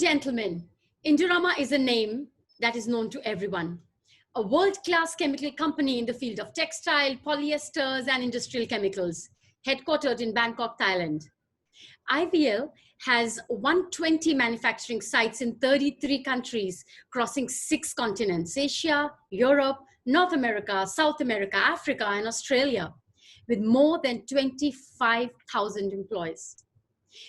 gentlemen, Indorama is a name that is known to everyone. A world-class chemical company in the field of textile, polyesters, and industrial chemicals, headquartered in Bangkok, Thailand. IVL has 120 manufacturing sites in 33 countries, crossing 6 continents: Asia, Europe, North America, South America, Africa, and Australia, with more than 25,000 employees.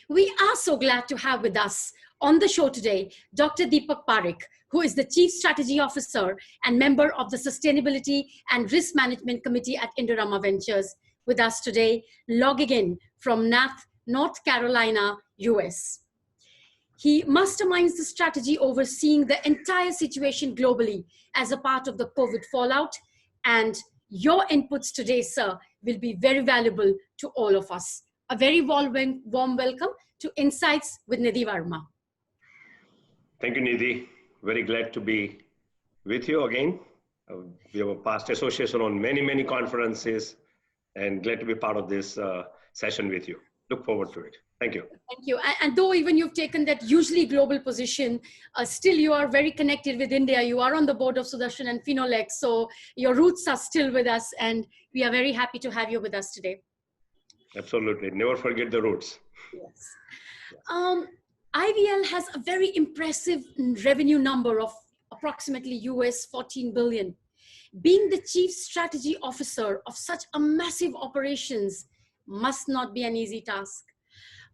We are so glad to have with us on the show today Dr. Deepak Parekh, who is the Chief Strategy Officer and member of the Sustainability and Risk Management Committee at Indorama Ventures, with us today, logging in from North Carolina, US. He masterminds the strategy overseeing the entire situation globally as a part of the COVID fallout, and your inputs today, sir, will be very valuable to all of us. A very warm welcome to Insights with Nidhi Verma. Thank you, Nidhi. Very glad to be with you again. We have a past association on many conferences, and glad to be part of this session with you. Look forward to it. Thank you. Thank you. And though even you've taken that usually global position, still you are very connected with India. You are on the board of Sudarshan and Finolex, so your roots are still with us, and we are very happy to have you with us today. Absolutely. Never forget the roots. Yes. IVL has a very impressive revenue number of approximately US 14 billion. Being the Chief Strategy Officer of such a massive operations must not be an easy task.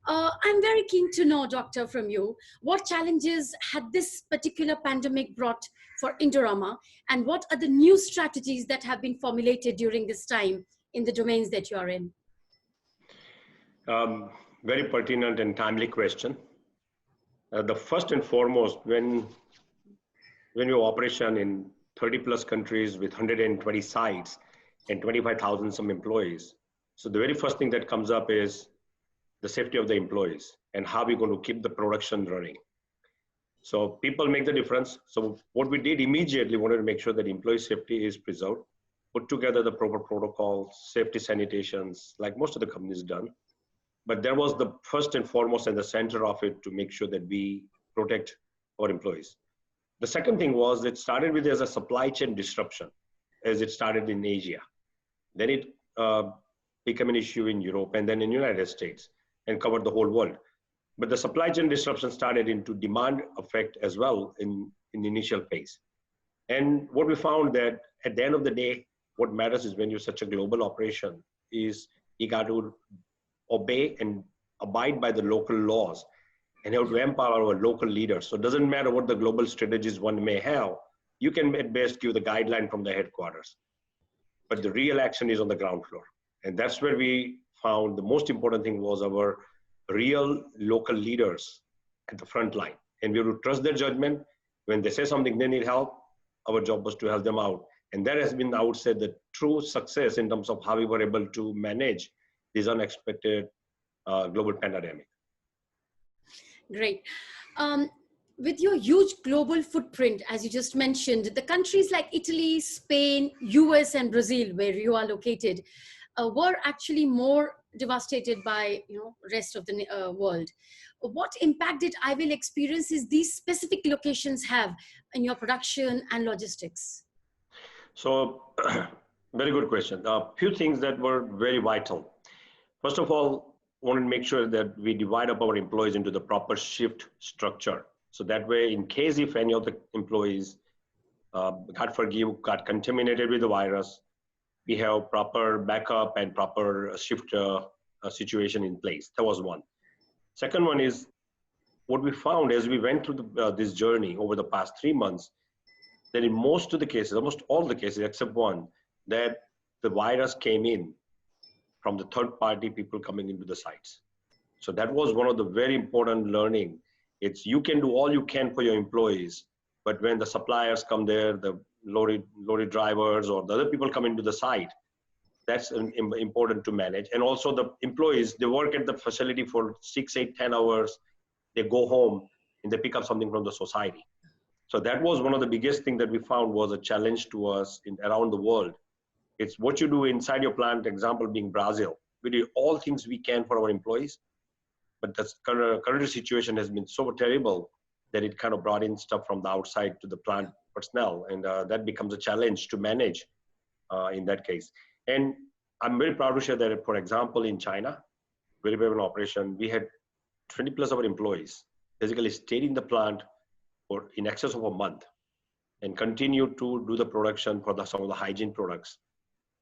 I'm very keen to know, Doctor, from you, what challenges had this particular pandemic brought for Indorama, and what are the new strategies that have been formulated during this time in the domains that you are in? Very pertinent and timely question. The first and foremost, when you operation in 30 plus countries with 120 sites and 25,000 some employees, so the very first thing that comes up is the safety of the employees and how we're going to keep the production running. So people make the difference. So what we did immediately, wanted to make sure that employee safety is preserved, put together the proper protocols, safety sanitations, like most of the companies done. But there was the first and foremost and the center of it to make sure that we protect our employees. The second thing was it started with as a supply chain disruption, as it started in Asia. Then it became an issue in Europe and then in the United States and covered the whole world. But the supply chain disruption started into demand effect as well in the initial phase. And what we found that at the end of the day, what matters is when you're such a global operation is you got to obey and abide by the local laws and have to empower our local leaders. So it doesn't matter what the global strategies one may have, you can at best give the guideline from the headquarters. But the real action is on the ground floor. And that's where we found the most important thing was our real local leaders at the front line. And we have to trust their judgment. When they say something they need help, our job was to help them out. And that has been, I would say, the true success in terms of how we were able to manage this unexpected global pandemic. Great. With your huge global footprint, as you just mentioned, the countries like Italy, Spain, US, and Brazil, where you are located, were actually more devastated by rest of the world. What impact did IVL experiences these specific locations have in your production and logistics? So, very good question. A few things that were very vital. First of all, wanted to make sure that we divide up our employees into the proper shift structure. So that way, in case if any of the employees, God forgive, got contaminated with the virus, we have proper backup and proper shift situation in place. That was one. Second one is what we found as we went through this journey over the past 3 months, that in most of the cases, almost all the cases except one, that the virus came in from the third party people coming into the sites. So that was one of the very important learning. It's you can do all you can for your employees, but when the suppliers come there, the lorry drivers or the other people come into the site, that's important to manage. And also the employees, they work at the facility for 6, 8, 10 hours, they go home and they pick up something from the society. So that was one of the biggest things that we found was a challenge to us around the world. It's what you do inside your plant, example being Brazil. We do all things we can for our employees, but the current situation has been so terrible that it kind of brought in stuff from the outside to the plant personnel. And that becomes a challenge to manage in that case. And I'm very proud to share that, for example, in China, where we have an operation, we had 20 plus of our employees basically stayed in the plant for in excess of a month and continued to do the production for some of the hygiene products.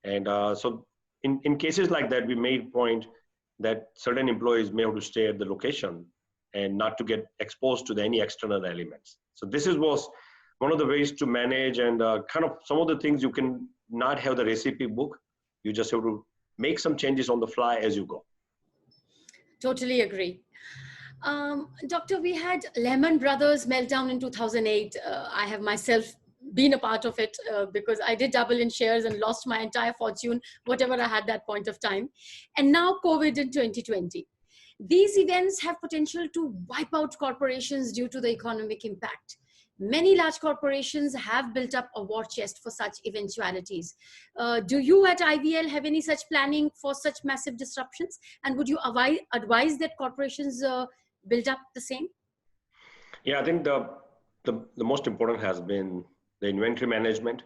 And so in cases like that, we made point that certain employees may have to stay at the location and not to get exposed to any external elements. So this was one of the ways to manage, and kind of some of the things you can not have the recipe book. You just have to make some changes on the fly as you go. Totally agree. Doctor, we had Lehman Brothers meltdown in 2008. I have myself been a part of it because I did double in shares and lost my entire fortune, whatever I had that point of time. And now COVID in 2020. These events have potential to wipe out corporations due to the economic impact. Many large corporations have built up a war chest for such eventualities. Do you at IVL have any such planning for such massive disruptions? And would you advise that corporations build up the same? Yeah, I think the most important has been the inventory management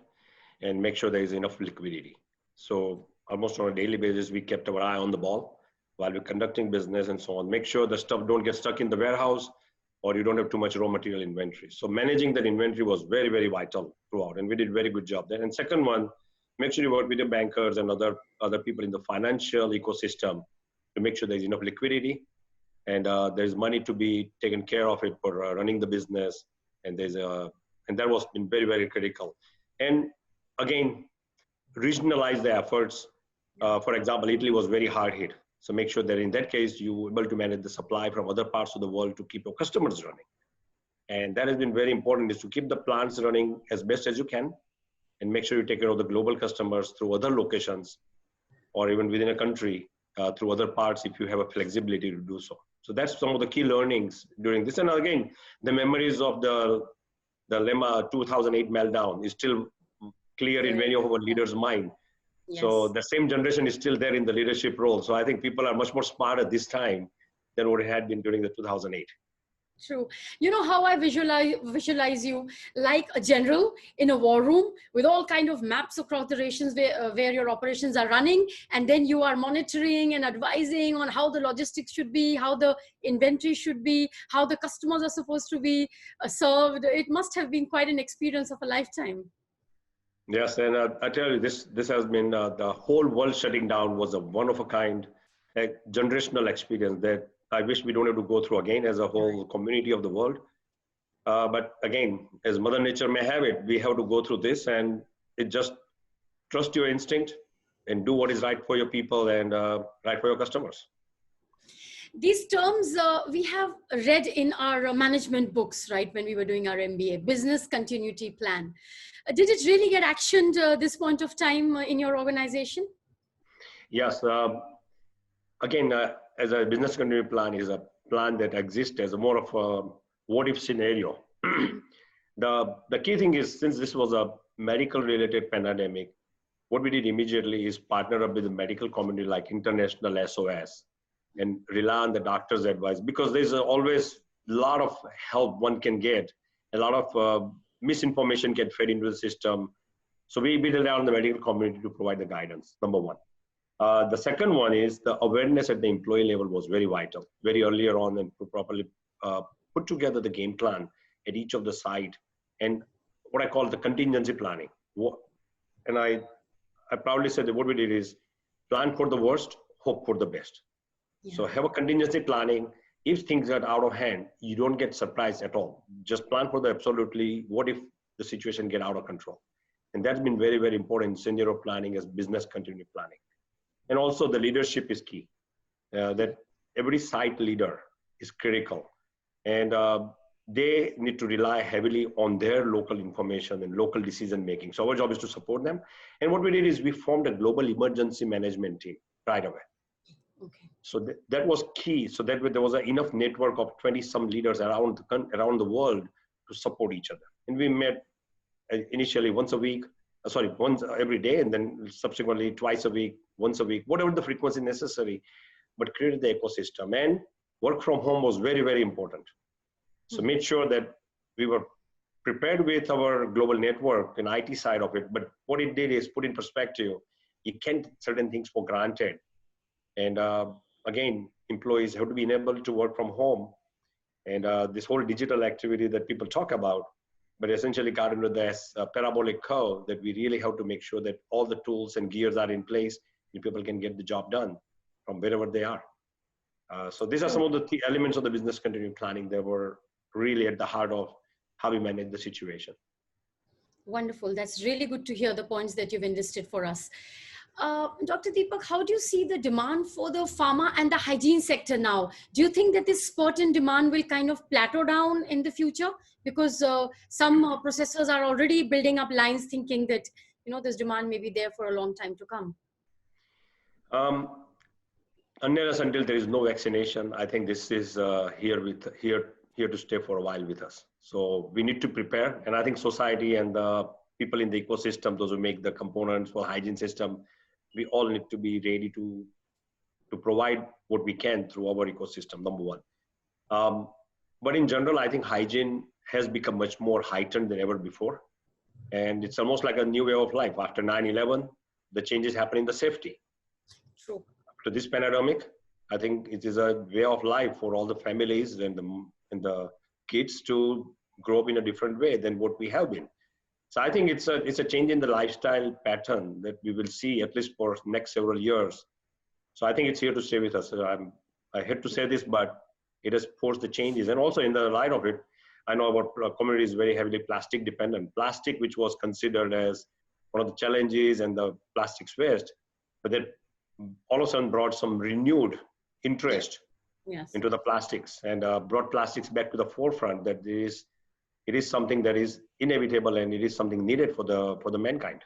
and make sure there is enough liquidity. So almost on a daily basis, we kept our eye on the ball while we're conducting business and so on. Make sure the stuff don't get stuck in the warehouse or you don't have too much raw material inventory. So managing that inventory was very, very vital throughout, and we did a very good job there. And second one, make sure you work with your bankers and other people in the financial ecosystem to make sure there's enough liquidity and there's money to be taken care of it for running the business. And that was been very, very critical. And again, regionalize the efforts. For example, Italy was very hard hit. So make sure that in that case, you're able to manage the supply from other parts of the world to keep your customers running. And that has been very important, is to keep the plants running as best as you can and make sure you take care of the global customers through other locations or even within a country through other parts if you have a flexibility to do so. So that's some of the key learnings during this. And again, the memories of the Lemma 2008 meltdown is still clear in many of our leaders' mind. Yes. So the same generation is still there in the leadership role. So I think people are much more smarter this time than what it had been during the 2008. True. You know how I visualize you like a general in a war room with all kind of maps across the nations where your operations are running, and then you are monitoring and advising on how the logistics should be, how the inventory should be, how the customers are supposed to be served. It must have been quite an experience of a lifetime. Yes, and I tell you, this has been the whole world shutting down was a one of a kind, generational experience that I wish we don't have to go through again as a whole community of the world. But again, as Mother Nature may have it, we have to go through this, and it just trust your instinct and do what is right for your people and right for your customers. These terms we have read in our management books, right, when we were doing our MBA, business continuity plan. Did it really get actioned this point of time in your organization? Yes. Again, as a business continuity plan is a plan that exists as a more of a what-if scenario. The key thing is, since this was a medical-related pandemic, what we did immediately is partner up with the medical community like International SOS and rely on the doctor's advice, because there's always a lot of help one can get, a lot of misinformation get fed into the system. So we rely on the medical community to provide the guidance, number one. The second one is the awareness at the employee level was very vital, very earlier on, and to properly put together the game plan at each of the site and what I call the contingency planning. And I proudly said that what we did is plan for the worst, hope for the best. Yeah. So have a contingency planning. If things are out of hand, you don't get surprised at all. Just plan for the absolutely, what if the situation get out of control? And that's been very, very important in scenario planning as business continuity planning. And also the leadership is key, that every site leader is critical. And they need to rely heavily on their local information and local decision making. So our job is to support them. And what we did is we formed a global emergency management team right away. Okay. So that was key. So that there was enough network of 20 some leaders around the world to support each other. And we met initially once every day, and then subsequently twice a week, once a week, whatever the frequency necessary, but created the ecosystem. And work from home was very, very important. So made sure that we were prepared with our global network and IT side of it. But what it did is put in perspective, you can't take certain things for granted. And again, employees have to be enabled to work from home. And this whole digital activity that people talk about, but essentially got into this parabolic curve that we really have to make sure that all the tools and gears are in place and people can get the job done from wherever they are. So these are some of the elements of the business continuity planning that were really at the heart of how we manage the situation. Wonderful. That's really good to hear the points that you've enlisted for us. Dr. Deepak, how do you see the demand for the pharma and the hygiene sector now? Do you think that this spurt in demand will kind of plateau down in the future? Because some processors are already building up lines thinking that, this demand may be there for a long time to come. Unless until there is no vaccination, I think this is here to stay for a while with us. So we need to prepare. And I think society and the people in the ecosystem, those who make the components for hygiene system, we all need to be ready to provide what we can through our ecosystem, number one. But in general, I think hygiene has become much more heightened than ever before. And it's almost like a new way of life. After 9/11, the changes happen in the safety. True. After this pandemic, I think it is a way of life for all the families and the kids to grow up in a different way than what we have been. So I think it's a change in the lifestyle pattern that we will see at least for next several years. So I think it's here to stay with us. I hate to say this, but it has forced the changes. And also in the light of it, I know our community is very heavily plastic dependent. Plastic, which was considered as one of the challenges and the plastics waste, but that all of a sudden brought some renewed interest into the plastics and brought plastics back to the forefront. That it is something that is inevitable and it is something needed for the mankind.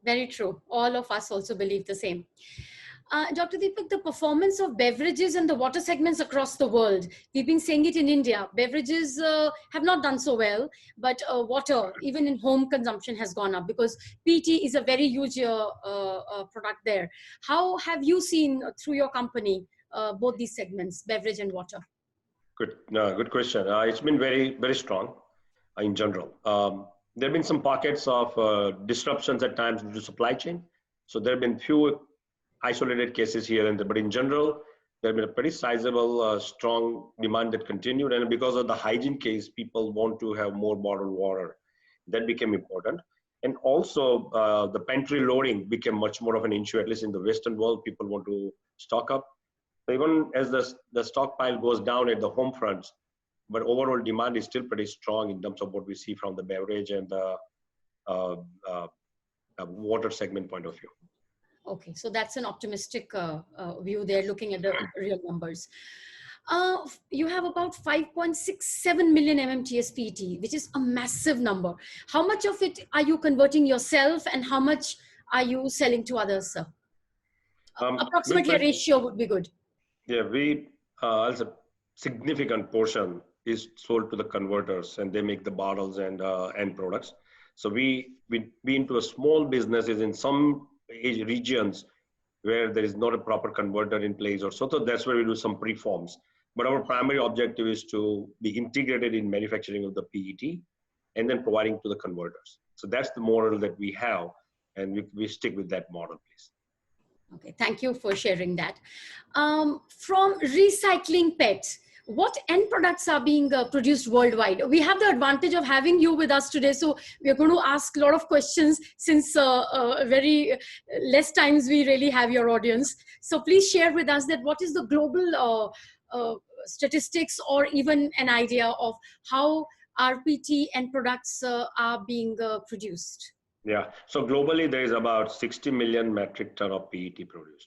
Very true. All of us also believe the same. Dr. Deepak, the performance of beverages and the water segments across the world, we've been saying it in India, beverages have not done so well, but water, even in home consumption, has gone up because PET is a very huge product there. How have you seen through your company both these segments, beverage and water? Good question. It's been very, very strong in general. There have been some pockets of disruptions at times due to supply chain. So there have been few isolated cases here and there, but in general, there have been a pretty sizable, strong demand that continued. And because of the hygiene case, people want to have more bottled water. That became important. And also the pantry loading became much more of an issue, at least in the Western world. People want to stock up. So even as the stockpile goes down at the home fronts, but overall demand is still pretty strong in terms of what we see from the beverage and the water segment point of view. Okay, so that's an optimistic view there, looking at the real numbers. You have about 5.67 million MMTS PET, which is a massive number. How much of it are you converting yourself and how much are you selling to others, sir? Approximately a ratio would be good. Yeah, as a significant portion is sold to the converters and they make the bottles and end products. So we into a small businesses in some regions where there is not a proper converter in place or so that's where we do some preforms. But our primary objective is to be integrated in manufacturing of the PET and then providing to the converters. So that's the model that we have and we stick with that model, please. Okay, thank you for sharing that. From recycling PET, what end products are being produced worldwide? We have the advantage of having you with us today, so we are going to ask a lot of questions since very less times we really have your audience. So please share with us that what is the global statistics or even an idea of how RPT end products are being produced? Yeah, so globally there is about 60 million metric ton of PET produced.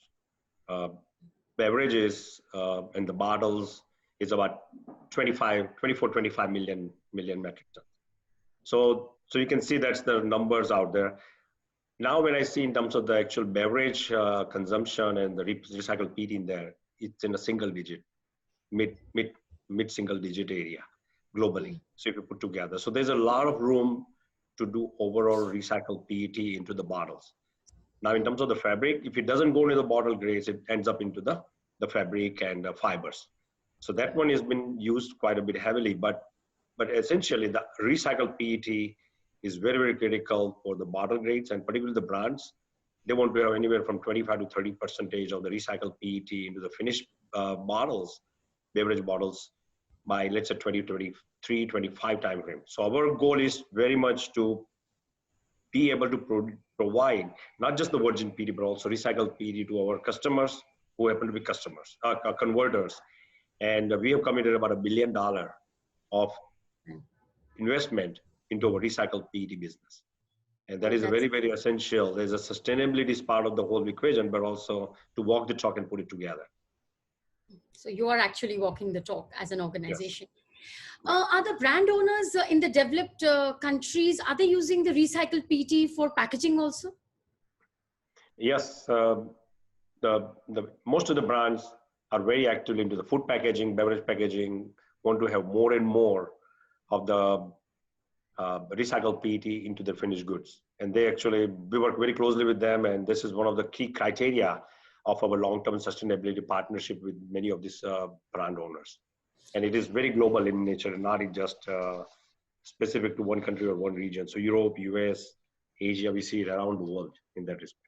Beverages and the bottles is about 24, 25 million metric tons. So you can see that's the numbers out there. Now when I see in terms of the actual beverage consumption and the recycled PET in there, it's in a single digit, mid single digit area globally. So if you put together, so there's a lot of room to do overall recycled PET into the bottles. Now in terms of the fabric, if it doesn't go into the bottle grades, it ends up into the fabric and fibers. So that one has been used quite a bit heavily, but essentially the recycled PET is very, very critical for the bottle grades, and particularly the brands. They want to have anywhere from 25 to 30% of the recycled PET into the finished bottles, beverage bottles, by let's say 2023, 25 time frame. So our goal is very much to be able to provide not just the virgin PET, but also recycled PET to our customers who happen to be customers, converters. And we have committed about $1 billion of investment into our recycled PET business. And that is a very, very essential. There's a sustainability is part of the whole equation, but also to walk the talk and put it together. So you are actually walking the talk as an organization. Yes. Are the brand owners in the developed countries, are they using the recycled PET for packaging also? Yes, most of the brands are very active into the food packaging, beverage packaging, want to have more and more of the recycled PET into their finished goods. And we work very closely with them, and this is one of the key criteria of our long-term sustainability partnership with many of these brand owners. And it is very global in nature, not just specific to one country or one region. So Europe, US, Asia, we see it around the world in that respect.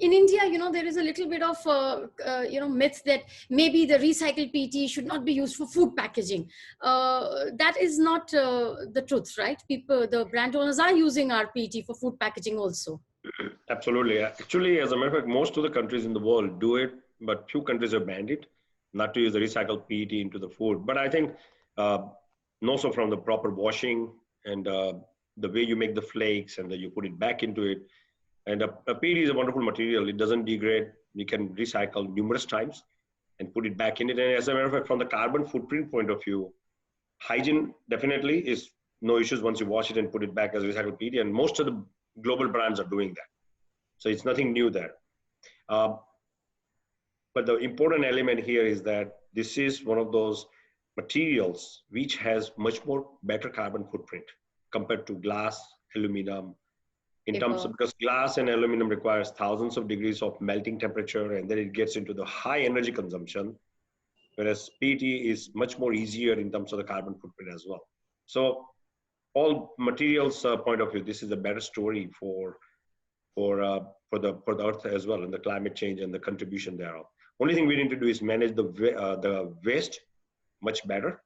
In India, there is a little bit of, myth that maybe the recycled PET should not be used for food packaging. That is not the truth, right? The brand owners are using our PET for food packaging also. Absolutely. Actually, as a matter of fact, most of the countries in the world do it, but few countries have banned it, not to use the recycled PET into the food. But I think also from the proper washing and the way you make the flakes and then you put it back into it. And a PET is a wonderful material. It doesn't degrade. You can recycle numerous times and put it back in it. And as a matter of fact, from the carbon footprint point of view, hygiene definitely is no issues once you wash it and put it back as recycled PET. And most of the global brands are doing that. So it's nothing new there. But the important element here is that this is one of those materials which has much more better carbon footprint compared to glass, aluminum, in terms of, because glass and aluminum requires thousands of degrees of melting temperature, and then it gets into the high energy consumption, whereas PET is much more easier in terms of the carbon footprint as well. So all materials point of view, this is a better story for the earth as well, and the climate change and the contribution thereof. Only thing we need to do is manage the waste much better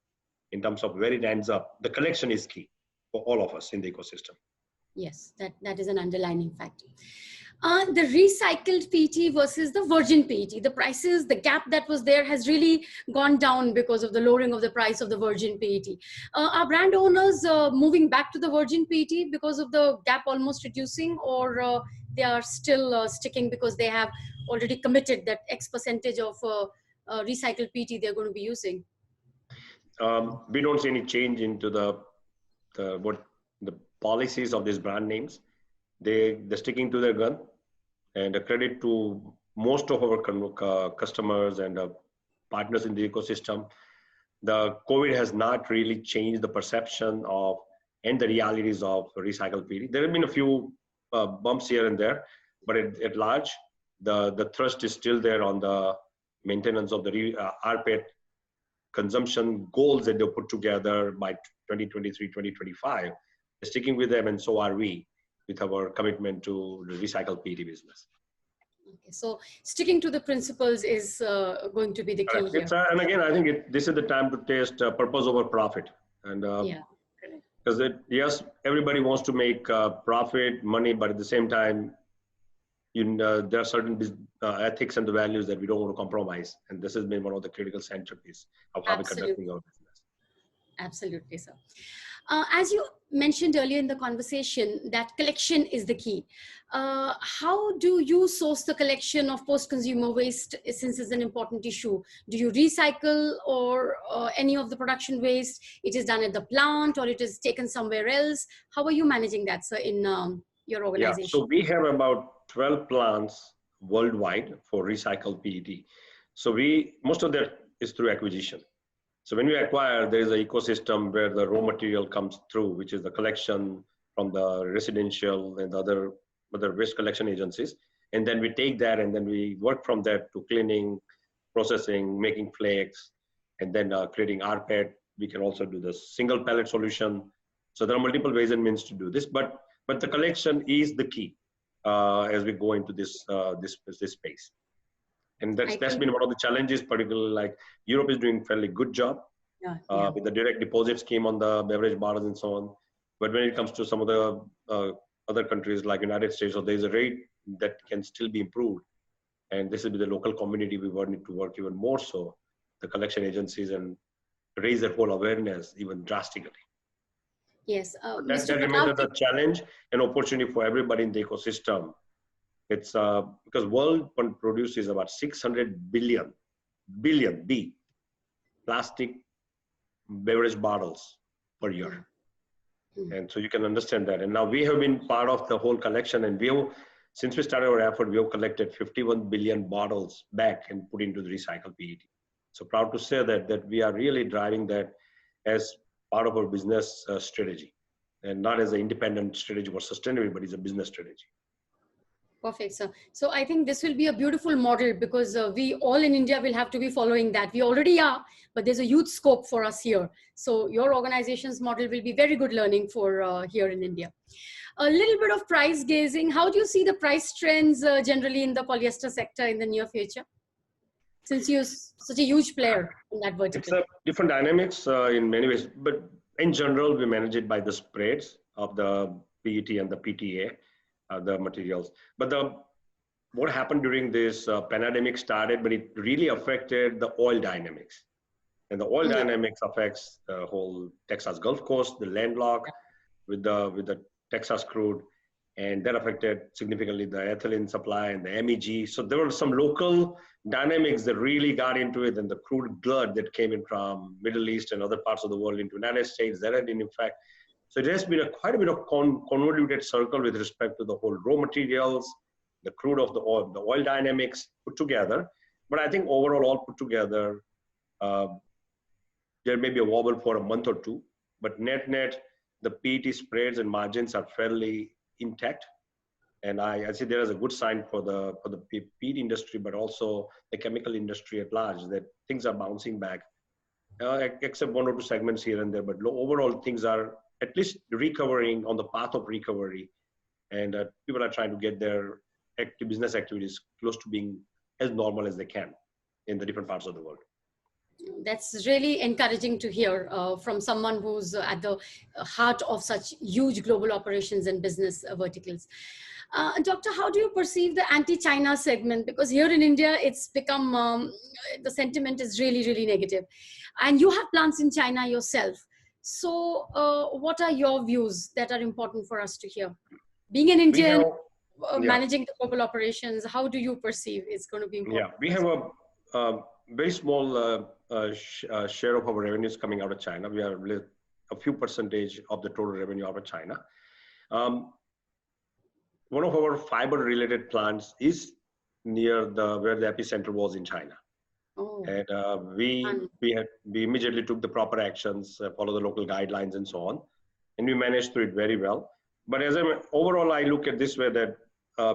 in terms of where it ends up. The collection is key for all of us in the ecosystem. Yes, that is an underlining factor. The recycled PET versus the virgin PET, the prices, the gap that was there has really gone down because of the lowering of the price of the virgin PET. Are brand owners moving back to the virgin PET because of the gap almost reducing, or they are still sticking because they have already committed that X percentage of recycled PET they're going to be using? We don't see any change into the policies of these brand names. They're sticking to their gun, and a credit to most of our customers and partners in the ecosystem. The COVID has not really changed the perception of and the realities of recycled PET. There have been a few bumps here and there, but at large, the thrust is still there on the maintenance of the rPET consumption goals that they put together by 2023, 2025. They're sticking with them, and so are we with our commitment to the recycled PET business. Okay, so sticking to the principles is going to be the key here. And again, I think this is the time to test purpose over profit. And because yes, everybody wants to make profit, money, but at the same time, there are certain ethics and the values that we don't want to compromise. And this has been one of the critical centerpieces of how we're conducting our business. Absolutely, sir. As you mentioned earlier in the conversation, that collection is the key. How do you source the collection of post-consumer waste, since it's an important issue? Do you recycle or any of the production waste? It is done at the plant or it is taken somewhere else? How are you managing that, sir, in your organization? Yeah, so we have about 12 plants worldwide for recycled PET. So most of that is through acquisition. So when we acquire, there is an ecosystem where the raw material comes through, which is the collection from the residential and other waste collection agencies. And then we take that and then we work from that to cleaning, processing, making flakes, and then creating rPET. We can also do the single pellet solution. So there are multiple ways and means to do this, but the collection is the key as we go into this space. And that's been one of the challenges, particularly like Europe is doing fairly good job with the direct deposit scheme on the beverage bottles and so on. But when it comes to some of the other countries like United States, so there's a rate that can still be improved. And this is with the local community, we need to work even more so, the collection agencies, and raise their whole awareness even drastically. Yes. That remains a challenge and opportunity for everybody in the ecosystem. It's because world produces about 600 billion plastic beverage bottles per year. And so you can understand that. And now we have been part of the whole collection, and since we started our effort, we have collected 51 billion bottles back and put into the recycled PET. So proud to say that we are really driving that as part of our business strategy, and not as an independent strategy for sustainability, but it's a business strategy. Perfect, sir. So I think this will be a beautiful model, because we all in India will have to be following that. We already are, but there's a huge scope for us here. So your organization's model will be very good learning for here in India. A little bit of price gazing. How do you see the price trends generally in the polyester sector in the near future, since you're such a huge player in that vertical? It's a different dynamics in many ways, but in general, we manage it by the spreads of the PET and the PTA. The materials, but what happened during this pandemic started, but it really affected the oil dynamics, and the oil dynamics affects the whole Texas Gulf Coast, the landlocked with the Texas crude, and that affected significantly the ethylene supply and the MEG. So there were some local dynamics that really got into it, and the crude glut that came in from Middle East and other parts of the world into United States, that had an effect. So it has been quite a bit of convoluted circle with respect to the whole raw materials, the crude of the oil dynamics put together. But I think overall, all put together, there may be a wobble for a month or two, but net, the PET spreads and margins are fairly intact. And I see there is a good sign for the PET industry, but also the chemical industry at large, that things are bouncing back, except one or two segments here and there. But overall, things are at least recovering, on the path of recovery, and people are trying to get their business activities close to being as normal as they can in the different parts of the world. That's really encouraging to hear from someone who's at the heart of such huge global operations and business verticals. Doctor, how do you perceive the anti-China segment? Because here in India, it's become, the sentiment is really, really negative. And you have plants in China yourself. So what are your views that are important for us to hear? Being an Indian, managing the global operations, how do you perceive it's going to be important? Yeah, we have a very small share of our revenues coming out of China. We are a few percentage of the total revenue out of China. One of our fiber-related plants is near where the epicenter was in China. Oh. And we immediately took the proper actions, follow the local guidelines and so on, and we managed through it very well. But overall, I look at this way that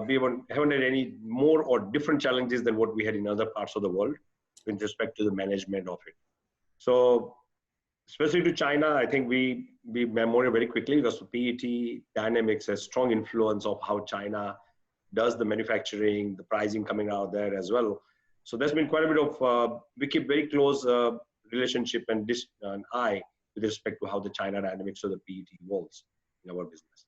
we haven't had any more or different challenges than what we had in other parts of the world with respect to the management of it. So, especially to China, I think we monitor very quickly, because PET dynamics has strong influence of how China does the manufacturing, the pricing coming out there as well. So there's been quite a bit of, we keep very close relationship and an eye with respect to how the China dynamics of the PET evolves in our business.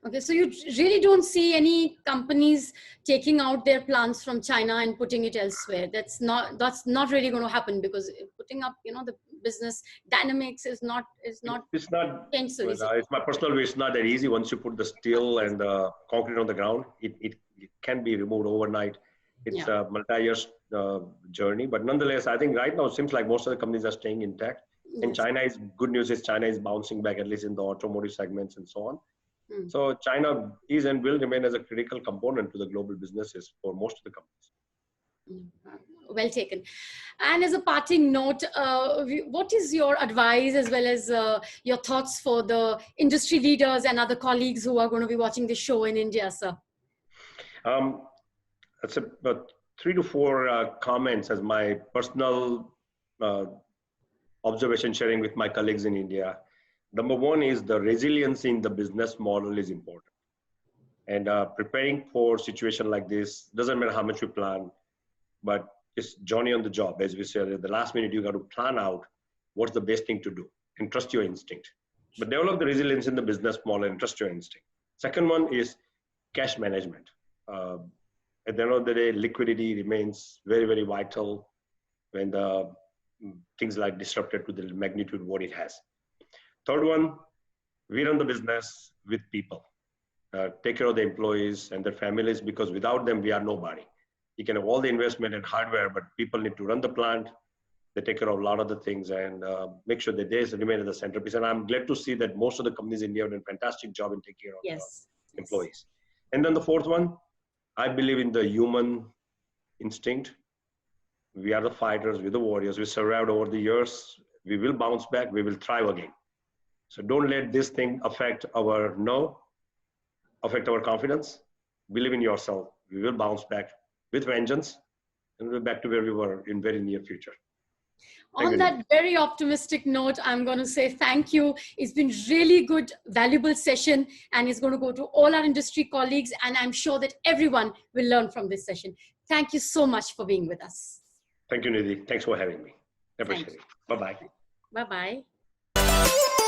Okay, so you really don't see any companies taking out their plants from China and putting it elsewhere. That's not really going to happen, because putting up, the business dynamics is not. It's not. It's my personal view. It's not that easy. Once you put the steel and the concrete on the ground, it can be removed overnight. It's a multi-year journey, but nonetheless, I think right now it seems like most of the companies are staying intact. Yes. And good news is China is bouncing back, at least in the automotive segments and so on. So China is and will remain as a critical component to the global businesses for most of the companies. Well taken. And as a parting note, what is your advice as well as your thoughts for the industry leaders and other colleagues who are going to be watching this show in India, sir? That's about 3 to 4 comments as my personal observation sharing with my colleagues in India. Number one is the resilience in the business model is important. And preparing for situation like this, doesn't matter how much you plan, but it's Johnny on the job. As we said, at the last minute, you got to plan out what's the best thing to do and trust your instinct. But develop the resilience in the business model and trust your instinct. Second one is cash management. At the end of the day, liquidity remains very, very vital when the things like disrupted to the magnitude what it has. Third one, we run the business with people. Take care of the employees and their families, because without them, we are nobody. You can have all the investment and hardware, but people need to run the plant. They take care of a lot of the things and make sure that they remain at the centerpiece. And I'm glad to see that most of the companies in India have done a fantastic job in taking care of the employees. And then the fourth one, I believe in the human instinct. We are the fighters, we're the warriors. We survived over the years. We will bounce back. We will thrive again. So don't let this thing affect our confidence. Believe in yourself. We will bounce back with vengeance, and we're back to where we were in very near future. On that very optimistic note, I'm going to say thank you. It's been really good, valuable session, and it's going to go to all our industry colleagues, and I'm sure that everyone will learn from this session. Thank you so much for being with us. Thank you, Nidhi. Thanks for having me. Appreciate it. Bye-bye. Bye-bye.